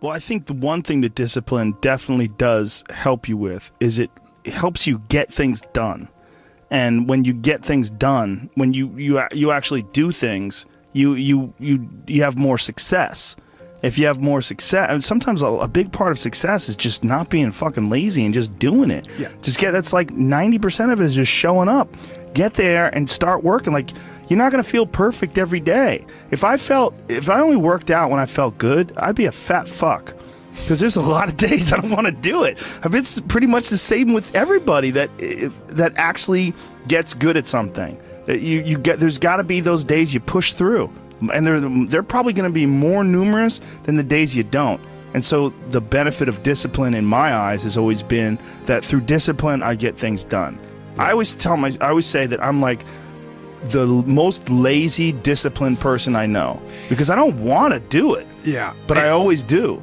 Well, I think the one thing that discipline definitely does help you with is it helps you get things done. And when you get things done, when you actually do things, you have more success. If you have more success, and sometimes a big part of success is just not being fucking lazy and just doing it. Yeah. That's like 90% of it is just showing up. Get there and start working. Like, you're not going to feel perfect every day. If I only worked out when I felt good, I'd be a fat fuck. Because there's a lot of days I don't want to do it. It's pretty much the same with everybody that actually gets good at something. There's got to be those days you push through. And they're probably going to be more numerous than the days you don't. And so the benefit of discipline in my eyes has always been that through discipline, I get things done. Yeah. I always say that I'm like the most lazy, disciplined person I know, because I don't want to do it. Yeah. But I always do.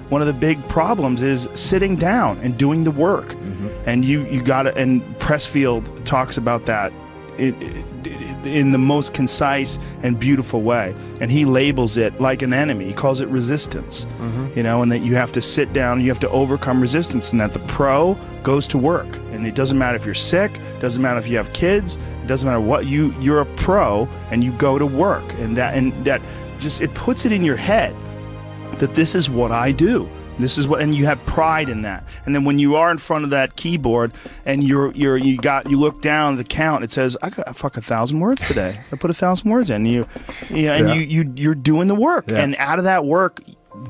One of the big problems is sitting down and doing the work. Mm-hmm. And you got to, and Pressfield talks about that in the most concise and beautiful way. And he labels it like an enemy. He calls it resistance. Mm-hmm. And that you have to sit down, you have to overcome resistance, and that the pro goes to work. And it doesn't matter if you're sick, doesn't matter if you have kids, it doesn't matter what, you're a pro and you go to work. And that just, it puts it in your head that this is what I do. This is what, and you have pride in that. And then when you are in front of that keyboard and you look down at the count, it says, I got 1,000 words today. I put 1,000 words in. You're doing the work. Yeah. And out of that work,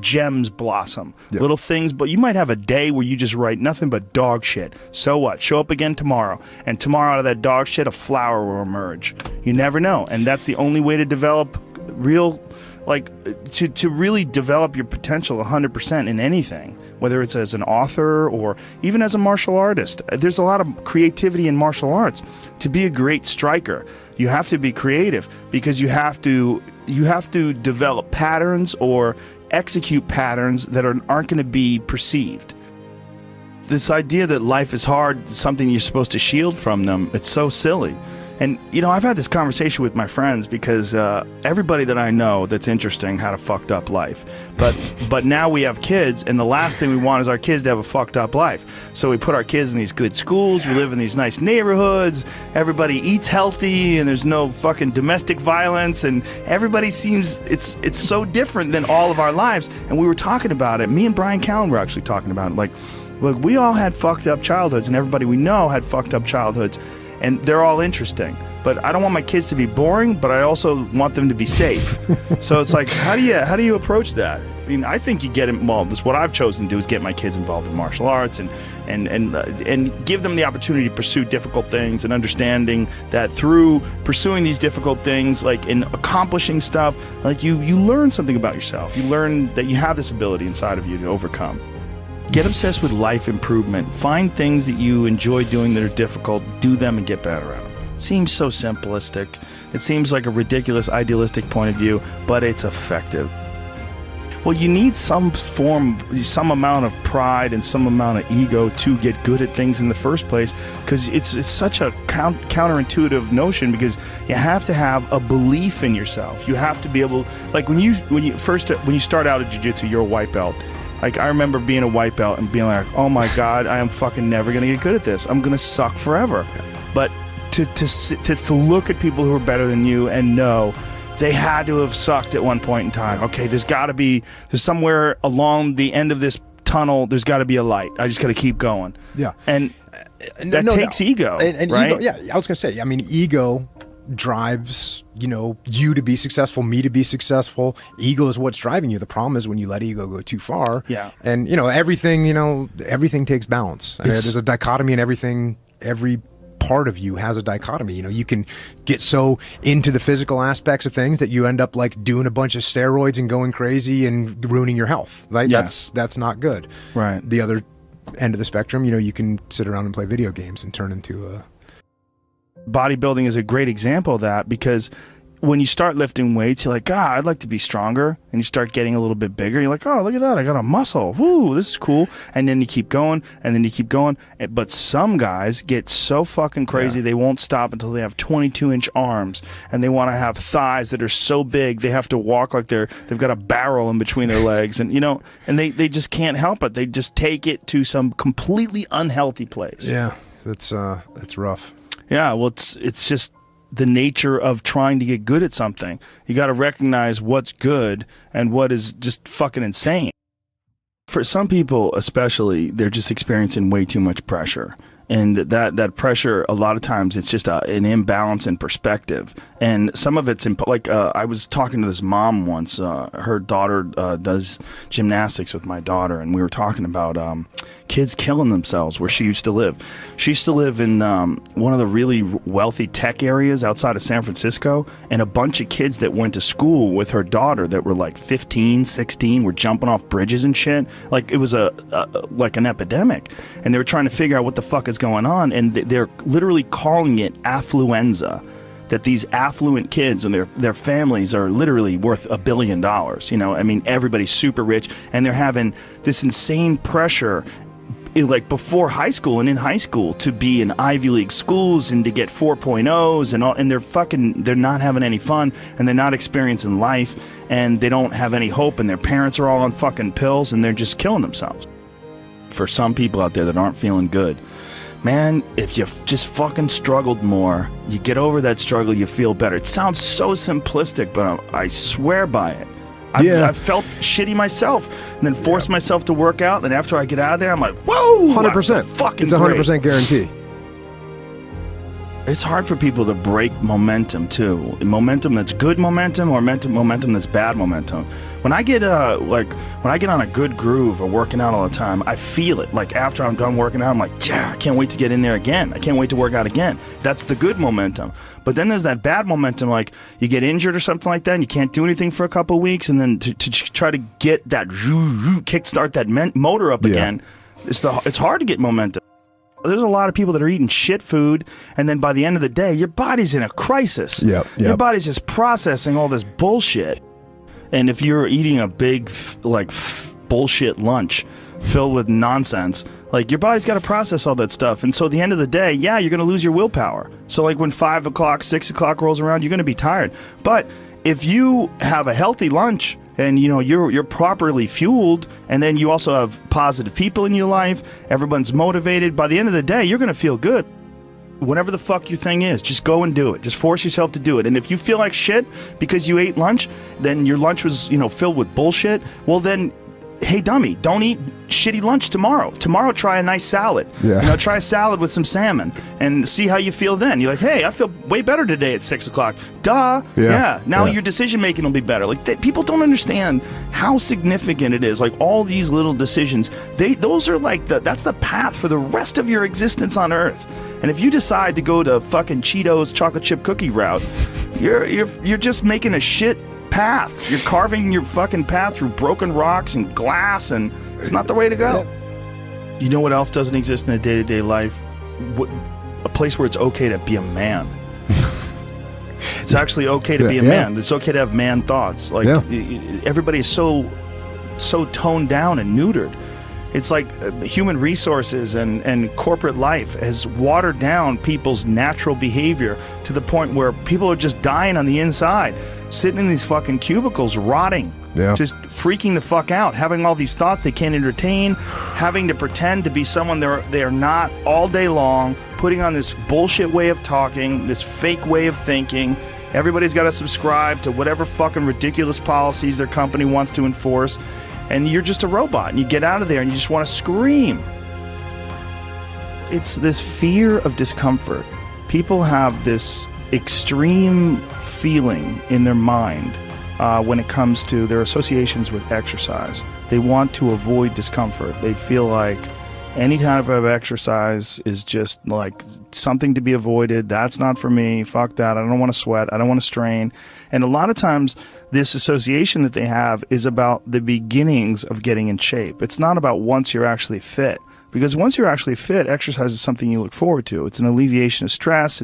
gems blossom. Yeah. Little things, but you might have a day where you just write nothing but dog shit. So what? Show up again tomorrow. And tomorrow out of that dog shit, a flower will emerge. You never know. And that's the only way to develop real, like, to really develop your potential 100% in anything, whether it's as an author or even as a martial artist. There's a lot of creativity in martial arts. To be a great striker, you have to be creative, because you have to develop patterns or execute patterns that aren't going to be perceived. This idea that life is hard, something you're supposed to shield from them, it's so silly. And, I've had this conversation with my friends, because everybody that I know that's interesting had a fucked up life. But now we have kids, and the last thing we want is our kids to have a fucked up life. So we put our kids in these good schools, we live in these nice neighborhoods, everybody eats healthy, and there's no fucking domestic violence, and everybody seems, it's so different than all of our lives. And we were talking about it. Me and Brian Callen were actually talking about it. Like, look, we all had fucked up childhoods, and everybody we know had fucked up childhoods. And they're all interesting, but I don't want my kids to be boring, but I also want them to be safe. So it's like, how do you approach that? I mean, I think you get involved. This is what I've chosen to do, is get my kids involved in martial arts and give them the opportunity to pursue difficult things, and understanding that through pursuing these difficult things, like in accomplishing stuff, like you learn something about yourself. You learn that you have this ability inside of you to overcome. Get obsessed with life improvement. Find things that you enjoy doing that are difficult, do them and get better at them. It seems so simplistic. It seems like a ridiculous, idealistic point of view, but it's effective. Well, you need some amount of pride and some amount of ego to get good at things in the first place, because it's such a counterintuitive notion, because you have to have a belief in yourself. You have to be able, like when you start out at jiu-jitsu, you're a white belt. Like, I remember being a white belt and being like, oh my God, I am fucking never going to get good at this. I'm going to suck forever. But to look at people who are better than you and know they had to have sucked at one point in time. Okay, there's somewhere along the end of this tunnel, there's got to be a light. I just got to keep going. Yeah. And that takes ego, and right? Ego, yeah, I was going to say, I mean, ego drives you to be successful, me to be successful. Ego is what's driving you. The problem is when you let ego go too far. Yeah. And everything takes balance. There's a dichotomy in everything. Every part of you has a dichotomy. You can get so into the physical aspects of things that you end up like doing a bunch of steroids and going crazy and ruining your health. Right? Yeah. That's not good. Right. The other end of the spectrum, you can sit around and play video games and turn into a... Bodybuilding is a great example of that, because when you start lifting weights, you're like, God, I'd like to be stronger. And you start getting a little bit bigger. You're like, oh, look at that. I got a muscle. Woo, this is cool. And then you keep going, and then you keep going. But some guys get so fucking crazy, they won't stop until they have 22-inch arms. And they want to have thighs that are so big, they have to walk like they've got a barrel in between their legs. And, and they just can't help it. They just take it to some completely unhealthy place. Yeah, that's rough. Yeah, well, it's just the nature of trying to get good at something. You got to recognize what's good and what is just fucking insane. For some people especially, they're just experiencing way too much pressure. And that pressure, a lot of times, it's just an imbalance in perspective. And some of it's, I was talking to this mom once. Her daughter does gymnastics with my daughter, and we were talking about kids killing themselves where she used to live. She used to live in one of the really wealthy tech areas outside of San Francisco, and a bunch of kids that went to school with her daughter that were like 15, 16 were jumping off bridges and shit. Like it was like an epidemic, and they were trying to figure out what the fuck is going on, and they're literally calling it affluenza. That these affluent kids and their families are literally worth $1 billion. I mean, everybody's super rich, and they're having this insane pressure, like before high school and in high school, to be in Ivy League schools and to get 4.0s and all, and they're not having any fun, and they're not experiencing life, and they don't have any hope, and their parents are all on fucking pills, and they're just killing themselves. For some people out there that aren't feeling good, man, if you just fucking struggled more, you get over that struggle, you feel better. It sounds so simplistic, but I swear by it. I've felt shitty myself, and then forced myself to work out, and after I get out of there, I'm like, whoa! 100%. Fucking it's 100% guarantee. It's hard for people to break momentum, too. Momentum that's good momentum or momentum that's bad momentum. When I get on a good groove or working out all the time, I feel it. Like after I'm done working out, I'm like, yeah, I can't wait to get in there again. I can't wait to work out again. That's the good momentum. But then there's that bad momentum, like you get injured or something like that, and you can't do anything for a couple of weeks, and then to try to get that kickstart that motor up again, it's hard to get momentum. There's a lot of people that are eating shit food, and then by the end of the day, your body's in a crisis. Yep. Your body's just processing all this bullshit. And if you're eating a big, bullshit lunch filled with nonsense, like your body's got to process all that stuff. And so at the end of the day, yeah, you're going to lose your willpower. So like when 5 o'clock, 6 o'clock rolls around, you're going to be tired. But if you have a healthy lunch, and you're properly fueled, and then you also have positive people in your life, everyone's motivated, by the end of the day, you're going to feel good. Whatever the fuck your thing is, just go and do it. Just force yourself to do it. And if you feel like shit because you ate lunch, then your lunch was, filled with bullshit, well then, hey dummy, don't eat shitty lunch tomorrow. Tomorrow try a nice salad. Yeah. Try a salad with some salmon and see how you feel then. You're like, hey, I feel way better today at 6 o'clock. Duh. Yeah. Now your decision making will be better. Like people don't understand how significant it is. Like all these little decisions, those are like that's the path for the rest of your existence on Earth. And if you decide to go to fucking Cheetos chocolate chip cookie route, you're just making a shit path. You're carving your fucking path through broken rocks and glass, and it's not the way to go. You know what else doesn't exist in a day-to-day life? A place where it's okay to be a man. It's actually okay to be a man. It's okay to have man thoughts. Like everybody is so toned down and neutered. It's like human resources and corporate life has watered down people's natural behavior to the point where people are just dying on the inside, sitting in these fucking cubicles, rotting, just freaking the fuck out, having all these thoughts they can't entertain, having to pretend to be someone they are not all day long, putting on this bullshit way of talking, this fake way of thinking. Everybody's got to subscribe to whatever fucking ridiculous policies their company wants to enforce. And you're just a robot, and you get out of there and you just want to scream. It's this fear of discomfort. People have this extreme feeling in their mind when it comes to their associations with exercise. They want to avoid discomfort. They feel like any type of exercise is just like something to be avoided. That's not for me. Fuck that. I don't want to sweat. I don't want to strain. And a lot of times, this association that they have is about the beginnings of getting in shape. It's not about once you're actually fit. Because once you're actually fit, exercise is something you look forward to. It's an alleviation of stress.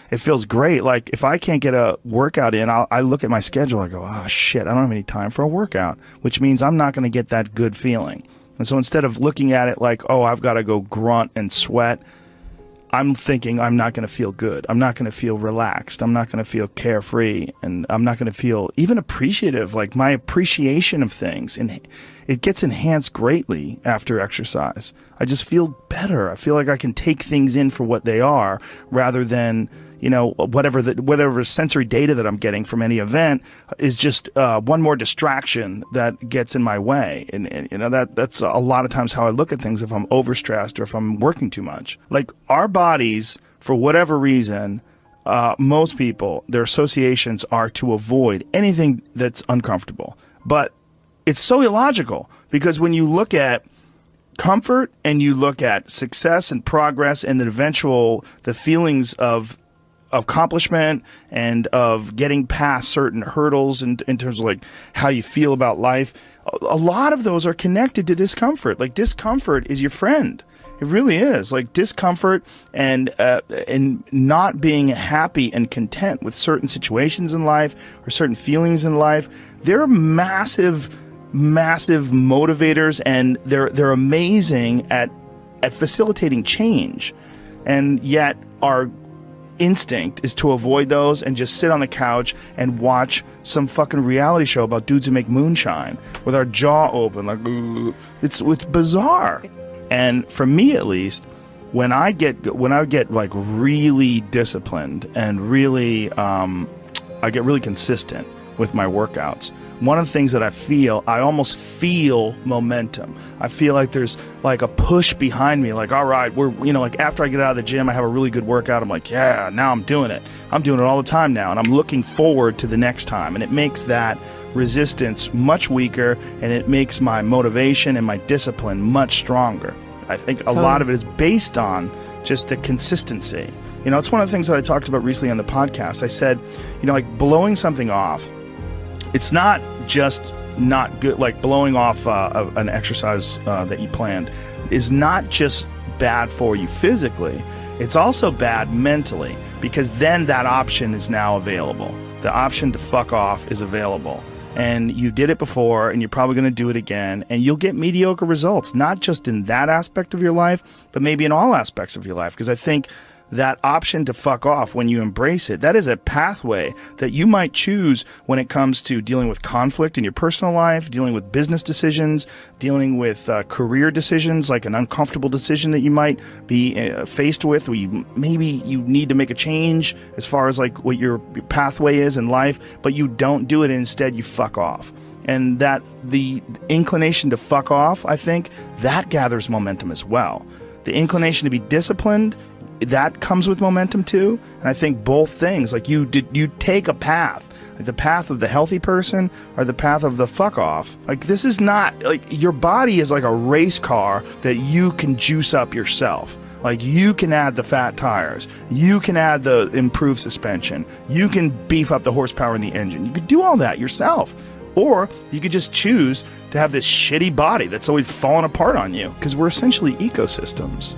it feels great. Like if I can't get a workout in, I look at my schedule. I go, oh shit, I don't have any time for a workout, which means I'm not going to get that good feeling. And so instead of looking at it like, oh, I've got to go grunt and sweat, I'm thinking I'm not going to feel good. I'm not going to feel relaxed. I'm not going to feel carefree. And I'm not going to feel even appreciative. Like my appreciation of things, and it gets enhanced greatly after exercise. I just feel better. I feel like I can take things in for what they are rather than, you know, whatever sensory data that I'm getting from any event is just one more distraction that gets in my way. And you know, that's a lot of times how I look at things if I'm overstressed or if I'm working too much. Like our bodies, for whatever reason, most people, their associations are to avoid anything that's uncomfortable. But it's so illogical, because when you look at comfort and you look at success and progress and the feelings of accomplishment and of getting past certain hurdles in terms of like how you feel about life, a lot of those are connected to discomfort. Like discomfort is your friend. It really is. Like discomfort and not being happy and content with certain situations in life or certain feelings in life, they're massive motivators, and they're amazing at facilitating change. And yet our instinct is to avoid those and just sit on the couch and watch some fucking reality show about dudes who make moonshine with our jaw open, like it's bizarre. And for me, at least, when I get like really disciplined and really I get really consistent with my workouts, one of the things that I almost feel momentum. I feel like there's like a push behind me, like, all right, like after I get out of the gym, I have a really good workout. I'm like, yeah, now I'm doing it. I'm doing it all the time now. And I'm looking forward to the next time. And it makes that resistance much weaker, and it makes my motivation and my discipline much stronger. I think a lot of it is based on just the consistency. You know, it's one of the things that I talked about recently on the podcast. I said, you know, like blowing something off, it's not just not good. Like blowing off an exercise that you planned is not just bad for you physically. It's also bad mentally, because then that option is now available. The option to fuck off is available. And you did it before, and you're probably going to do it again, and you'll get mediocre results, not just in that aspect of your life, but maybe in all aspects of your life. Because I think that option to fuck off, when you embrace it, that is a pathway that you might choose when it comes to dealing with conflict in your personal life, dealing with business decisions, dealing with career decisions, like an uncomfortable decision that you might be faced with, where you need to make a change as far as like what your pathway is in life, but you don't do it. Instead, you fuck off. And that the inclination to fuck off, I think, that gathers momentum as well. The inclination to be disciplined, that comes with momentum too. And I think both things, like you take a path, like the path of the healthy person or the path of the fuck off. Like this is not, like your body is like a race car that you can juice up yourself. Like you can add the fat tires, you can add the improved suspension, you can beef up the horsepower in the engine. You could do all that yourself. Or you could just choose to have this shitty body that's always falling apart on you, because we're essentially ecosystems.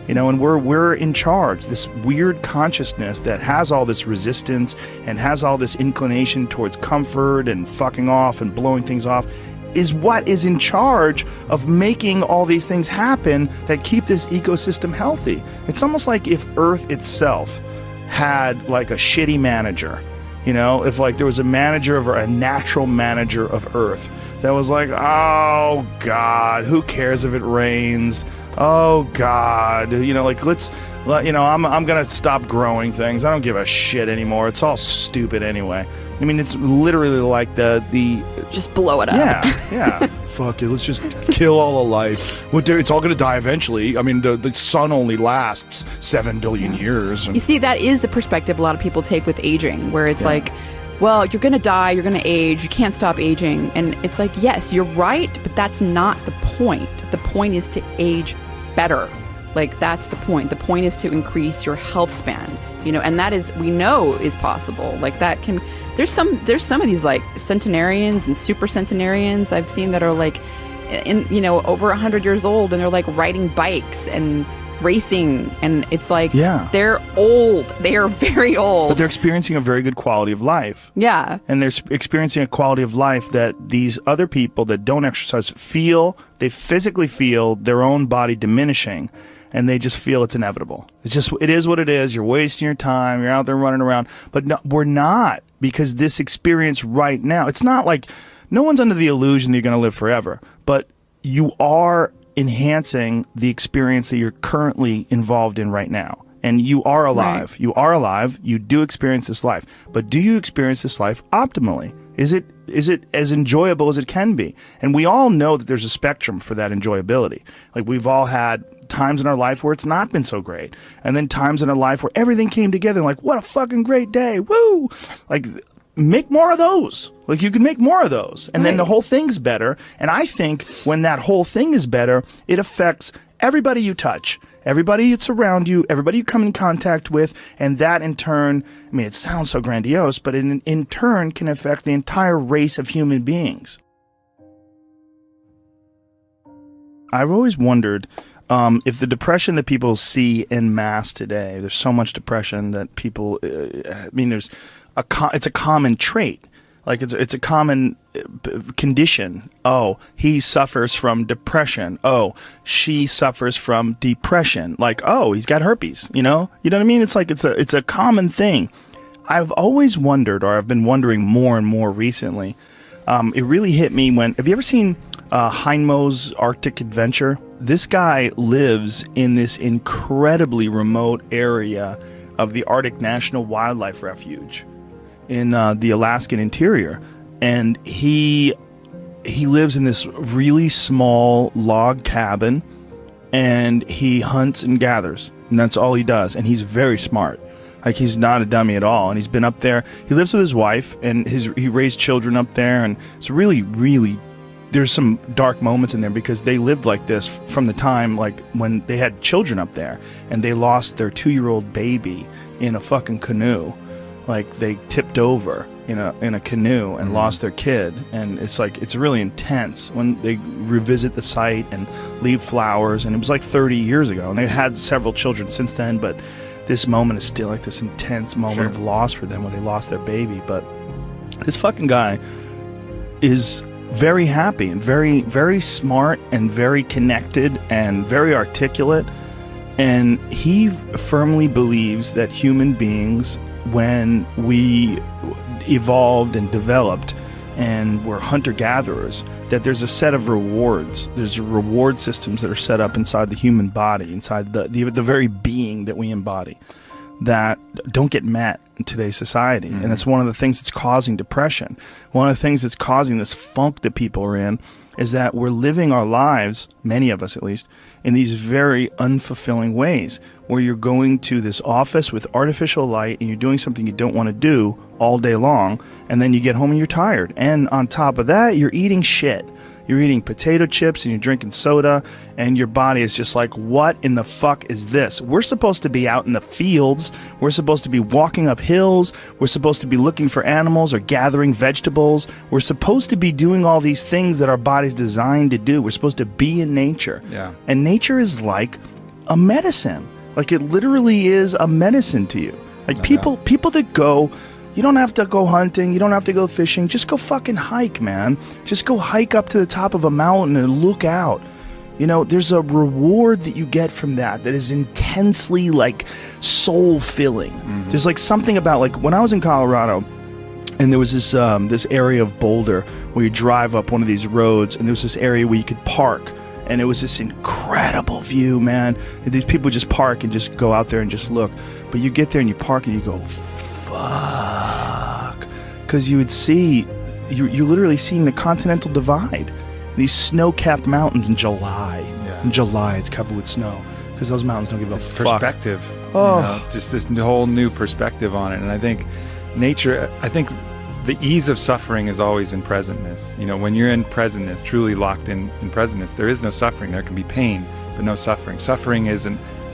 You know, and we're in charge. This weird consciousness that has all this resistance and has all this inclination towards comfort and fucking off and blowing things off is what is in charge of making all these things happen that keep this ecosystem healthy. It's almost like if Earth itself had like a shitty manager. You know, if like there was a natural manager of Earth that was like, oh God, who cares if it rains? Oh God, you know, like I'm gonna stop growing things. I don't give a shit anymore. It's all stupid anyway. I mean, it's literally like the just blow it up. Yeah. Fuck it. Let's just kill all of life. It's all gonna die eventually. I mean, the sun only lasts 7 billion years. You see, that is the perspective a lot of people take with aging, where it's like, well, you're gonna die, you're gonna age, you can't stop aging, and it's like, yes, you're right, but that's not the point. The point is to age better. Like, that's the point. The point is to increase your health span, you know, and that is, we know is possible. Like that can, there's some of these like centenarians and super centenarians I've seen that are like over 100 years old, and they're like riding bikes and racing, and it's like Yeah. they're old. They are very old. But they're experiencing a very good quality of life. Yeah. And they're experiencing a quality of life that these other people that don't exercise feel. They physically feel their own body diminishing, and they just feel it's inevitable. It is what it is. You're wasting your time. You're out there running around. But no, we're not, because this experience right now, it's not like no one's under the illusion that you're going to live forever, but you are enhancing the experience that you're currently involved in right now. And you are alive. Right. You are alive. You do experience this life. But do you experience this life optimally? Is it as enjoyable as it can be? And we all know that there's a spectrum for that enjoyability. Like, we've all had times in our life where it's not been so great. And then times in our life where everything came together, like, what a fucking great day. Woo! Like, make more of those. Like, you can make more of those. And then the whole thing's better. And I think when that whole thing is better, it affects everybody you touch, everybody that's around you, everybody you come in contact with. And that in turn, I mean, it sounds so grandiose, but in turn can affect the entire race of human beings. I've always wondered if the depression that people see en masse today, there's so much depression that people, I mean, it's a common trait. Like, it's a common condition. Oh, he suffers from depression. Oh, she suffers from depression. Like, oh, he's got herpes, you know what I mean? It's like, it's a common thing. I've always wondered, or I've been wondering more and more recently. It really hit me when, have you ever seen Heinmo's Arctic Adventure? This guy lives in this incredibly remote area of the Arctic National Wildlife Refuge in the Alaskan interior, and he lives in this really small log cabin, and he hunts and gathers, and that's all he does. And he's very smart. Like, he's not a dummy at all. And he's been up there. He lives with his wife, and he raised children up there, and it's really, really, there's some dark moments in there, because they lived like this from the time, like, when they had children up there, and they lost their 2-year-old baby in a fucking canoe. Like, they tipped over in a canoe and lost their kid. And it's like, it's really intense when they revisit the site and leave flowers. And it was like 30 years ago, and they had several children since then, but this moment is still like this intense moment of loss for them when they lost their baby. But this fucking guy is very happy and very, very smart and very connected and very articulate. And he firmly believes that human beings, when we evolved and developed and were hunter-gatherers, that there's a set of rewards. There's reward systems that are set up inside the human body, inside the very being that we embody, that don't get met in today's society. And that's one of the things that's causing depression. One of the things that's causing this funk that people are in is that we're living our lives, many of us at least, in these very unfulfilling ways, where you're going to this office with artificial light and you're doing something you don't want to do all day long, and then you get home and you're tired. And on top of that, you're eating shit. You're eating potato chips and you're drinking soda, and your body is just like, what in the fuck is this? We're supposed to be out in the fields. We're supposed to be walking up hills. We're supposed to be looking for animals or gathering vegetables. We're supposed to be doing all these things that our body's designed to do. We're supposed to be in nature. Yeah. And nature is like a medicine. Like, it literally is a medicine to you. Like, people that go, you don't have to go hunting, you don't have to go fishing, just go fucking hike, man. Just go hike up to the top of a mountain and look out. You know, there's a reward that you get from that is intensely, like, soul-filling. There's, like, something about, like, when I was in Colorado, and there was this area of Boulder where you drive up one of these roads, and there was this area where you could park. And it was this incredible view, man. And these people just park and just go out there and just look. But you get there and you park and you go, fuck. Because you would see, you're literally seeing the Continental Divide. These snow-capped mountains in July. Yeah. In July, it's covered with snow. Because those mountains don't give a fuck. Perspective. Oh. You know, just this whole new perspective on it. And I think nature, the ease of suffering is always in presentness. You know, when you're in presentness, truly locked in presentness, there is no suffering. There can be pain, but no suffering. Suffering is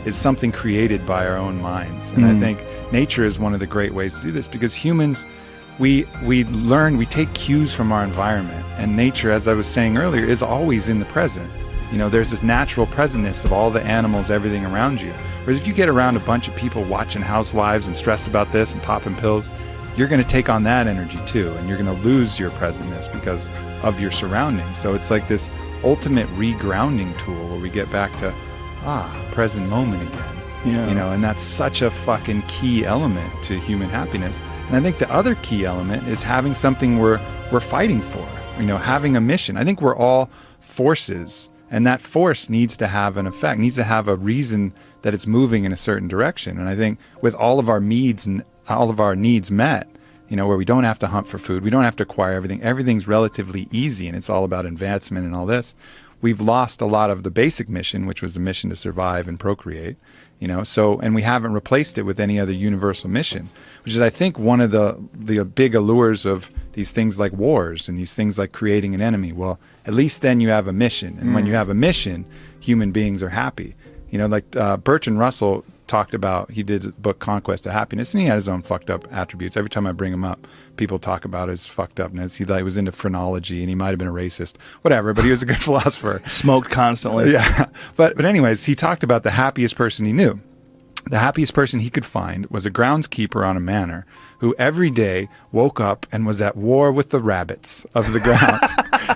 something created by our own minds. And I think nature is one of the great ways to do this, because humans, we take cues from our environment. And nature, as I was saying earlier, is always in the present. You know, there's this natural presentness of all the animals, everything around you. Whereas if you get around a bunch of people watching Housewives and stressed about this and popping pills, you're going to take on that energy too, and you're going to lose your presentness because of your surroundings. So it's like this ultimate regrounding tool where we get back to present moment again. Yeah. You know, and that's such a fucking key element to human happiness. And I think the other key element is having something we're fighting for. You know, having a mission. I think we're all forces, and that force needs to have an effect, needs to have a reason that it's moving in a certain direction. And I think with all of our needs and all of our needs met, you know, where we don't have to hunt for food, we don't have to acquire everything, everything's relatively easy, and it's all about advancement and all this. We've lost a lot of the basic mission, which was the mission to survive and procreate, you know, so, and we haven't replaced it with any other universal mission, which is, I think, one of the big allures of these things like wars and these things like creating an enemy. Well, at least then you have a mission. And when you have a mission, human beings are happy. You know, like Bertrand Russell talked about, he did a book, Conquest of Happiness, and he had his own fucked up attributes. Every time I bring him up, people talk about his fucked upness. He was into phrenology, and he might have been a racist, whatever, but he was a good philosopher. Smoked constantly. Yeah. But anyways, he talked about the happiest person he knew. The happiest person he could find was a groundskeeper on a manor who every day woke up and was at war with the rabbits of the grounds.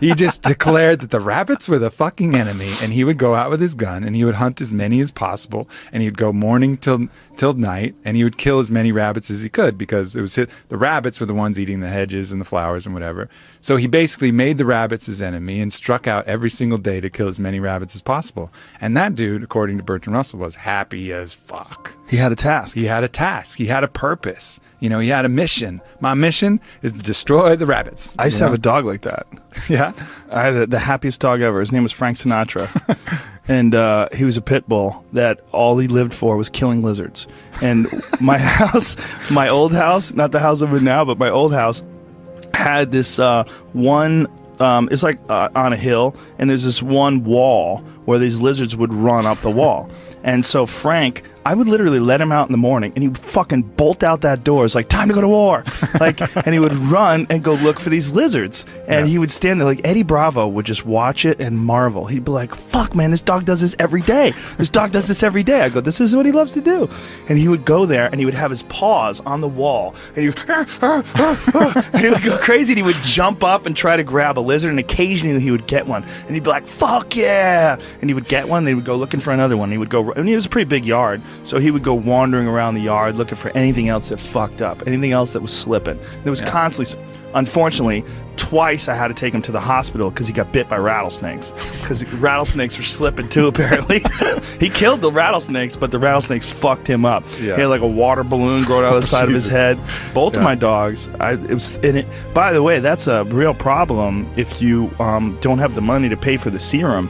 He just declared that the rabbits were the fucking enemy, and he would go out with his gun and he would hunt as many as possible, and he would go morning till night, and he would kill as many rabbits as he could, because it was the rabbits were the ones eating the hedges and the flowers and whatever. So he basically made the rabbits his enemy and struck out every single day to kill as many rabbits as possible. And that dude, according to Bertrand Russell, was happy as fuck. He had a task. He had a task. He had a purpose. You know, he had a mission. My mission is to destroy the rabbits. I used to have a dog like that. Yeah? I had the happiest dog ever. His name was Frank Sinatra. And he was a pit bull that all he lived for was killing lizards. And my house, my old house, not the house I'm in now, but my old house, had this one, it's like on a hill, and there's this one wall where these lizards would run up the wall. And so Frank, I would literally let him out in the morning, and he would fucking bolt out that door. It's like, time to go to war. Like, and he would run and go look for these lizards. And he would stand there, like Eddie Bravo would just watch it and marvel. He'd be like, fuck, man, this dog does this every day. This dog does this every day. I go, this is what he loves to do. And he would go there, and he would have his paws on the wall. And he would, and he would go crazy, and he would jump up and try to grab a lizard, and occasionally he would get one. And he'd be like, fuck yeah. And he would get one, and he would go looking for another one. He would go, and it was a pretty big yard. So he would go wandering around the yard looking for anything else that fucked up, anything else that was slipping. There was constantly, unfortunately, twice I had to take him to the hospital because he got bit by rattlesnakes. Because rattlesnakes were slipping too, apparently. He killed the rattlesnakes, but the rattlesnakes fucked him up. Yeah. He had like a water balloon growing out of the side of his head. Both of my dogs, by the way, that's a real problem if you don't have the money to pay for the serum.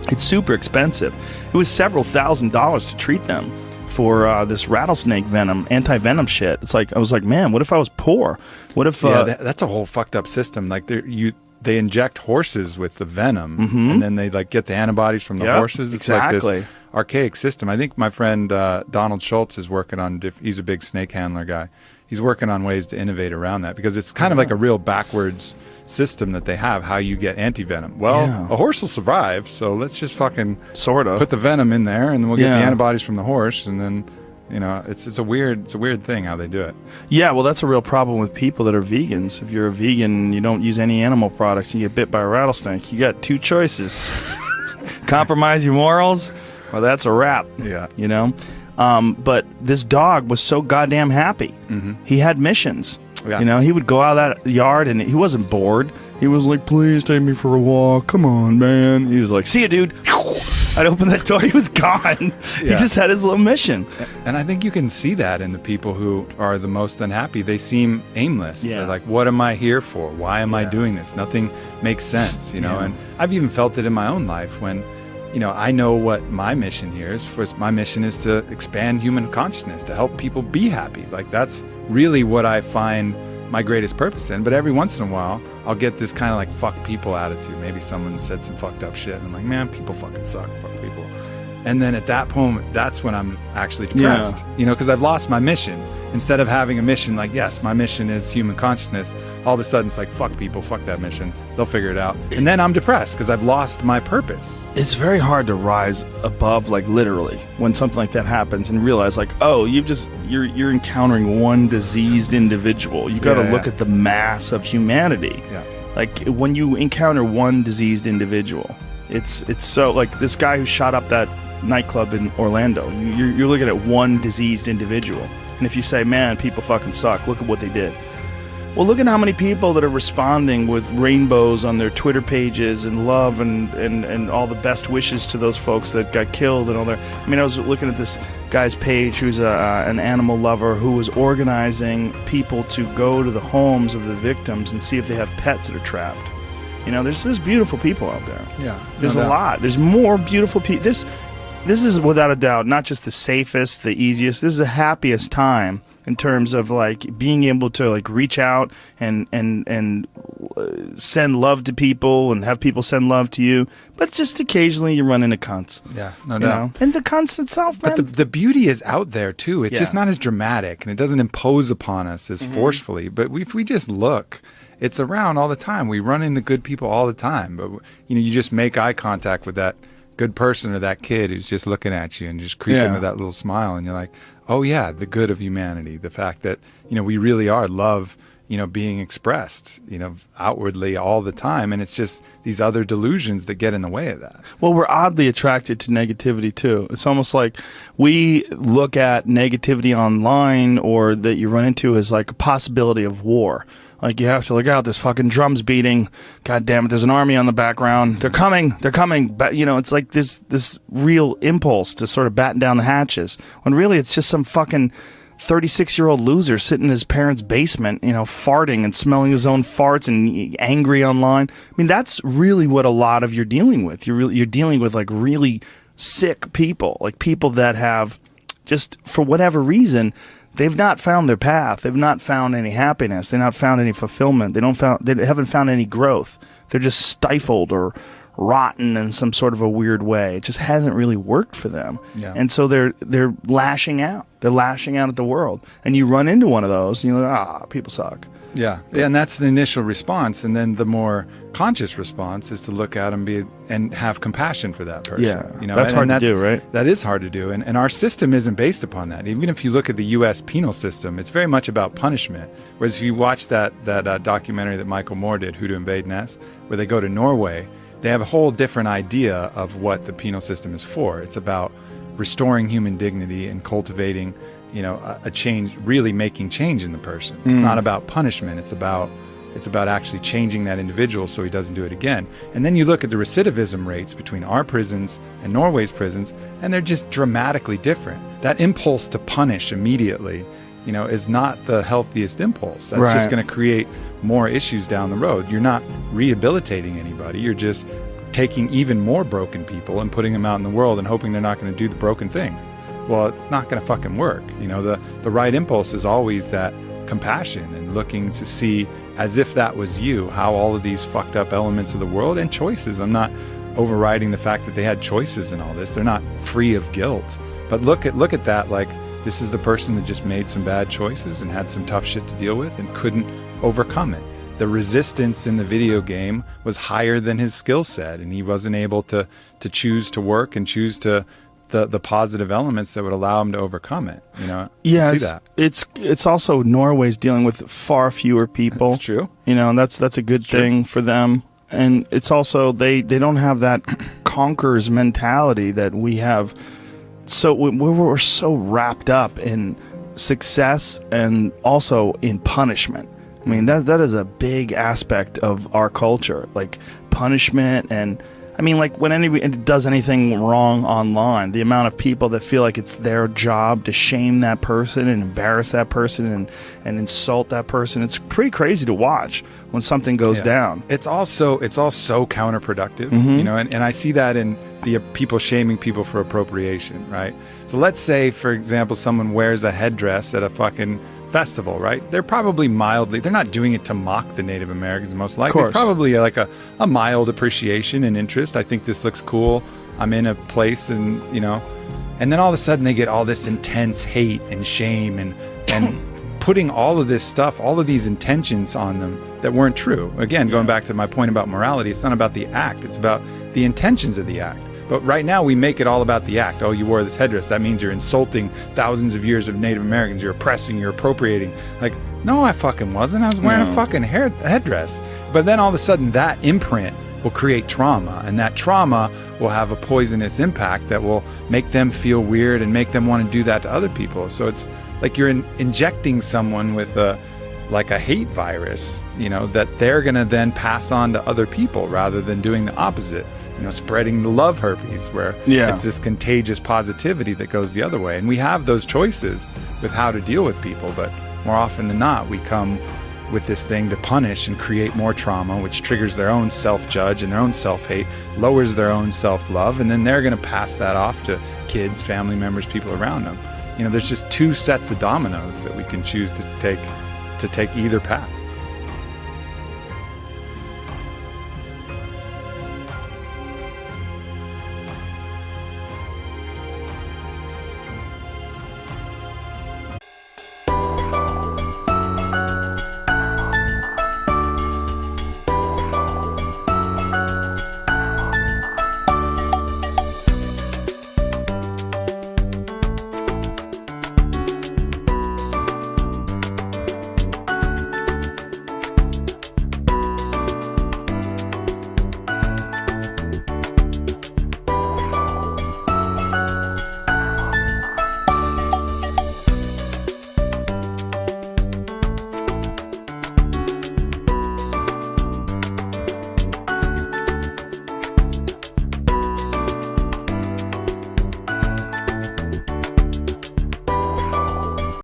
It's super expensive. It was several $1,000s to treat them for this rattlesnake venom, anti-venom shit. It's like, I was like, man, what if I was poor? What if... that's a whole fucked up system. Like, they inject horses with the venom, and then they like get the antibodies from the horses. It's like this archaic system. I think my friend Donald Schultz is working on, he's a big snake handler guy. He's working on ways to innovate around that, because it's kind of like a real backwards system that they have, how you get anti-venom. Well, a horse will survive, so let's just fucking sort of put the venom in there, and then we'll get the antibodies from the horse, and then, you know, it's a weird thing how they do it. Yeah, well, that's a real problem with people that are vegans. If you're a vegan and you don't use any animal products and you get bit by a rattlesnake, you got two choices. Compromise your morals, or that's a wrap. Yeah. You know? But this dog was so goddamn happy. He had missions. Yeah. You know, he would go out of that yard and he wasn't bored. He was like, please take me for a walk. Come on, man. He was like, see ya, dude. I'd open that door. He was gone. He just had his little mission. And I think you can see that in the people who are the most unhappy. They seem aimless. Yeah. They're like, what am I here for? Why am I doing this? Nothing makes sense, you know? And I've even felt it in my own life when, you know, I know what my mission here is. My mission is to expand human consciousness, to help people be happy. Like, that's really what I find my greatest purpose in. But every once in a while, I'll get this kind of like fuck people attitude. Maybe someone said some fucked up shit, and I'm like, man, people fucking suck. Fuck people. And then at that moment, that's when I'm actually depressed, you know, because I've lost my mission. Instead of having a mission like, yes, my mission is human consciousness, all of a sudden it's like, fuck people, fuck that mission. They'll figure it out. And then I'm depressed because I've lost my purpose. It's very hard to rise above, like literally, when something like that happens and realize like, oh, you're encountering one diseased individual. You got to look at the mass of humanity. Yeah. Like when you encounter one diseased individual, it's so like this guy who shot up that nightclub in Orlando. You're looking at one diseased individual. And if you say, man, people fucking suck, look at what they did. Well, look at how many people that are responding with rainbows on their Twitter pages and love and all the best wishes to those folks that got killed and all their... I mean, I was looking at this guy's page who's an animal lover who was organizing people to go to the homes of the victims and see if they have pets that are trapped. You know, there's beautiful people out there. Yeah. There's a lot. There's more beautiful people. This is without a doubt not just the safest, the easiest. This is the happiest time in terms of like being able to like reach out and send love to people and have people send love to you. But just occasionally you run into cunts. Yeah, no doubt. And the cunts itself, man. But the beauty is out there too. It's just not as dramatic and it doesn't impose upon us as forcefully. But if we just look, it's around all the time. We run into good people all the time. But you know, you just make eye contact with that good person or that kid who's just looking at you and just creeping with that little smile, and you're like, oh yeah, the good of humanity, the fact that, you know, we really are love, you know, being expressed, you know, outwardly all the time, and it's just these other delusions that get in the way of that. Well, we're oddly attracted to negativity too. It's almost like we look at negativity online or that you run into as like a possibility of war. Like, you have to look out, this fucking drum's beating. God damn it, there's an army on the background. They're coming. But, you know, it's like this real impulse to sort of batten down the hatches. When really it's just some fucking 36-year-old loser sitting in his parents' basement, you know, farting and smelling his own farts and angry online. I mean, that's really what a lot of you're dealing with. You're dealing with, like, really sick people. Like, people that have just, for whatever reason... They've not found their path. They've not found any happiness. They've not found any fulfillment. They haven't found any growth. They're just stifled or rotten in some sort of a weird way. It just hasn't really worked for them. Yeah. And so they're lashing out. They're lashing out at the world. And you run into one of those, and you're like, people suck. Yeah, and that's the initial response, and then the more conscious response is to look at them and have compassion for that person. Yeah, you know, that's hard to do, right? That is hard to do, and our system isn't based upon that. Even if you look at the U.S. penal system, it's very much about punishment. Whereas if you watch that documentary that Michael Moore did, Who to Invade Ness, where they go to Norway, they have a whole different idea of what the penal system is for. It's about restoring human dignity and cultivating, you know, a change, really making change in the person. It's not about punishment. It's about actually changing that individual so he doesn't do it again. And then you look at the recidivism rates between our prisons and Norway's prisons, and they're just dramatically different. That impulse to punish immediately, you know, is not the healthiest impulse. That's just going to create more issues down the road. You're not rehabilitating anybody. You're just taking even more broken people and putting them out in the world and hoping they're not going to do the broken things. Well, it's not going to fucking work. You know, the right impulse is always that compassion and looking to see, as if that was you, how all of these fucked up elements of the world and choices. I'm not overriding the fact that they had choices in all this. They're not free of guilt. But look at that like this is the person that just made some bad choices and had some tough shit to deal with and couldn't overcome it. The resistance in the video game was higher than his skill set, and he wasn't able to choose to work and choose to the positive elements that would allow him to overcome it. You know, yeah, see that. It's also Norway's dealing with far fewer people. That's true. You know, and that's a good thing for them. And it's also they don't have that conquerors mentality that we have. So we're so wrapped up in success and also in punishment. I mean, that is a big aspect of our culture, like punishment. And I mean, like when anybody does anything wrong online, the amount of people that feel like it's their job to shame that person and embarrass that person and insult that person, it's pretty crazy to watch when something goes down. It's all so counterproductive, you know, and I see that in the people shaming people for appropriation, right? So let's say, for example, someone wears a headdress at a fucking festival, right? They're probably they're not doing it to mock the Native Americans, most likely. course. It's probably like a mild appreciation and interest. I think this looks cool. I'm in a place, and and then all of a sudden they get all this intense hate and shame and putting all of this stuff, all of these intentions on them that weren't true. Again, going back to my point about morality, it's not about the act, it's about the intentions of the act. But right now we make it all about the act. Oh, you wore this headdress, that means you're insulting thousands of years of Native Americans, you're oppressing, you're appropriating. Like, no, I fucking wasn't. I was wearing a fucking headdress. But then all of a sudden that imprint will create trauma, and that trauma will have a poisonous impact that will make them feel weird and make them want to do that to other people. So it's like you're injecting someone with a hate virus, that they're going to then pass on to other people rather than doing the opposite, spreading the love herpes, where it's this contagious positivity that goes the other way. And we have those choices with how to deal with people, but more often than not, we come with this thing to punish and create more trauma, which triggers their own self-judge and their own self-hate, lowers their own self-love, and then they're going to pass that off to kids, family members, people around them. There's just two sets of dominoes that we can choose to take either path.